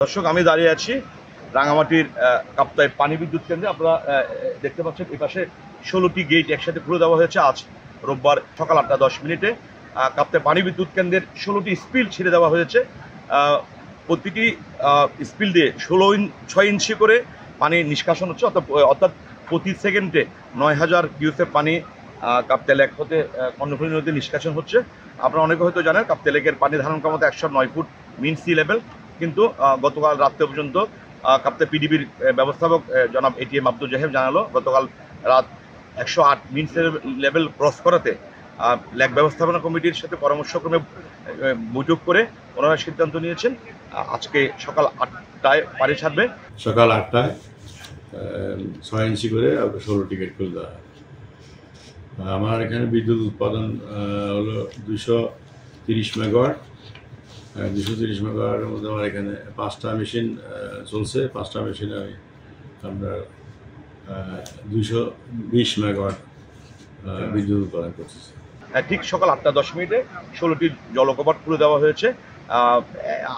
দর্শক, আমি দাঁড়িয়ে আছি রাঙামাটির কাপ্তাই পানি বিদ্যুৎ কেন্দ্রে। আপনারা দেখতে পাচ্ছেন এপাশে 16টি গেট একসাথে খুলে দেওয়া হয়েছে আজ রোববার সকাল 8:10 কাপ্তাই পানি বিদ্যুৎ কেন্দ্রের 16টি স্পিল ছেড়ে দেওয়া হয়েছে। প্রতিটি স্পিল দিয়ে 6 ইঞ্চি করে পানি নিষ্কাশন হচ্ছে, অর্থাৎ প্রতি সেকেন্ডে 9000 কিউসেক পানি কাপ্তাই লেক হতে কর্ণফুলী নদীতে নিষ্কাশন হচ্ছে। আপনারা অনেকে হয়তো জানেন কাপ্তাই লেকের পানি ধারণ ক্ষমতা 109 ফুট মিন সি লেভেল, কিন্তু গতকাল রাত্রে পর্যন্ত কাপ্তাই পিডিবির ব্যবস্থাপক জনাব এটিএম আব্দুল জাহেব জানালো গতকাল রাত 108 মিন সি লেভেল ক্রস করাতে লেক ব্যবস্থাপনা কমিটির সাথে পরামর্শক্রমে বৈঠক করে ওনারা সিদ্ধান্ত নিয়েছেন আজকে সকাল 8টায় পানি ছাড়বে। সকাল 8টায় 6 ইঞ্চি করে 16টি গেট খুলে দেওয়া হয়। আমার এখানে বিদ্যুৎ উৎপাদন হলো 230 মেগাওয়াট। 230 মেগাওয়াটের মধ্যে আমার এখানে 5টা মেশিন চলছে। 5টা মেশিনে আমরা 220 মেগাওয়াট বিদ্যুৎ উৎপাদন করতেছি। ঠিক সকাল 8:10 16টি জলকপাট খুলে দেওয়া হয়েছে।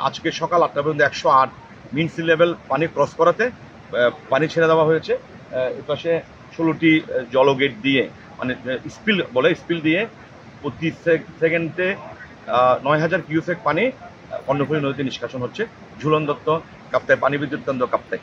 আজকে সকাল 8টা পর্যন্ত 108 মিন সি লেভেল পানি ক্রস করাতে পানি ছেড়ে দেওয়া হয়েছে। এপাশে 16টি জলগেট দিয়ে, মানে স্পিল দিয়ে প্রতি সেকেন্ডে 9000 কিউসেক পানি কর্ণফুলী নদীতে নিষ্কাশন হচ্ছে। ঝুলন দত্ত, কাপ্তাই পানি বিদ্যুৎ কেন্দ্র, কাপ্তাই।